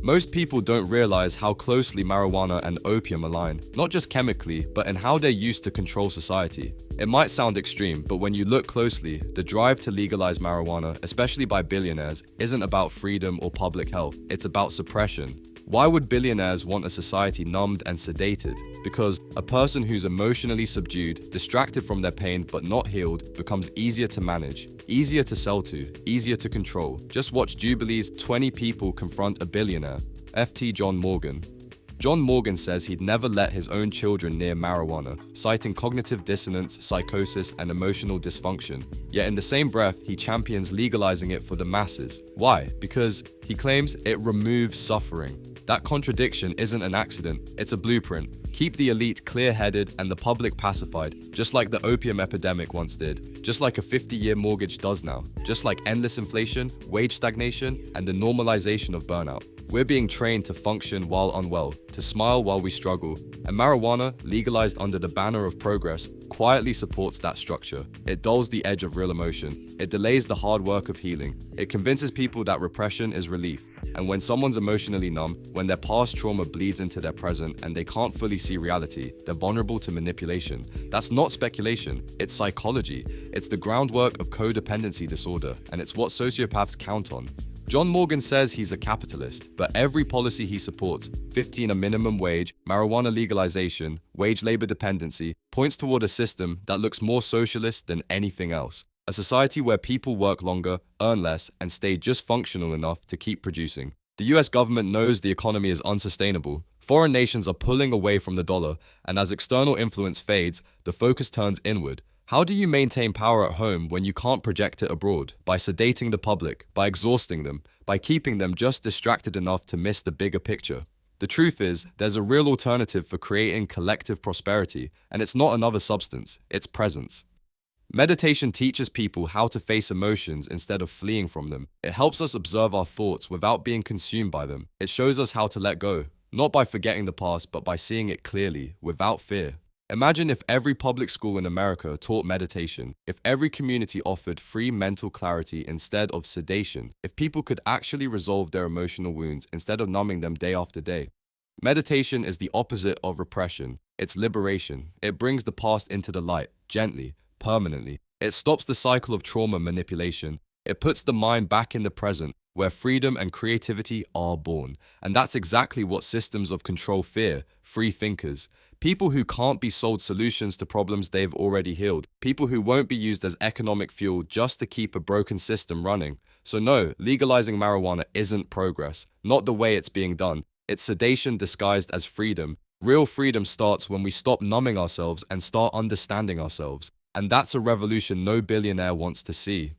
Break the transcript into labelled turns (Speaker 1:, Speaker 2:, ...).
Speaker 1: Most people don't realize how closely marijuana and opium align, not just chemically, but in how they're used to control society. It might sound extreme, but when you look closely, the drive to legalize marijuana, especially by billionaires, isn't about freedom or public health, it's about suppression. Why would billionaires want a society numbed and sedated? Because a person who's emotionally subdued, distracted from their pain but not healed, becomes easier to manage, easier to sell to, easier to control. Just watch Jubilee's 20 people confront a billionaire. FT John Morgan. John Morgan says he'd never let his own children near marijuana, citing cognitive dissonance, psychosis, and emotional dysfunction. Yet in the same breath, he champions legalizing it for the masses. Why? Because he claims it removes suffering. That contradiction isn't an accident, it's a blueprint. Keep the elite clear-headed and the public pacified, just like the opium epidemic once did, just like a 50-year mortgage does now, just like endless inflation, wage stagnation, and the normalization of burnout. We're being trained to function while unwell, to smile while we struggle, and marijuana, legalized under the banner of progress, quietly supports that structure. It dulls the edge of real emotion. It delays the hard work of healing. It convinces people that repression is relief. And when someone's emotionally numb, when their past trauma bleeds into their present and they can't fully see reality, they're vulnerable to manipulation. That's not speculation, it's psychology. It's the groundwork of codependency disorder, and it's what sociopaths count on. John Morgan says he's a capitalist, but every policy he supports, 15 a minimum wage, marijuana legalization, wage labor dependency, points toward a system that looks more socialist than anything else. A society where people work longer, earn less, and stay just functional enough to keep producing. The US government knows the economy is unsustainable. Foreign nations are pulling away from the dollar, and as external influence fades, the focus turns inward. How do you maintain power at home when you can't project it abroad? By sedating the public, by exhausting them, by keeping them just distracted enough to miss the bigger picture. The truth is, there's a real alternative for creating collective prosperity, and it's not another substance, it's presence. Meditation teaches people how to face emotions instead of fleeing from them. It helps us observe our thoughts without being consumed by them. It shows us how to let go, not by forgetting the past, but by seeing it clearly, without fear. Imagine if every public school in America taught meditation, if every community offered free mental clarity instead of sedation, if people could actually resolve their emotional wounds instead of numbing them day after day. Meditation is the opposite of repression. It's liberation. It brings the past into the light, gently, permanently. It stops the cycle of trauma manipulation. It puts the mind back in the present, where freedom and creativity are born. And that's exactly what systems of control fear: free thinkers. People who can't be sold solutions to problems they've already healed. People who won't be used as economic fuel just to keep a broken system running. So no, legalizing marijuana isn't progress. Not the way it's being done. It's sedation disguised as freedom. Real freedom starts when we stop numbing ourselves and start understanding ourselves. And that's a revolution no billionaire wants to see.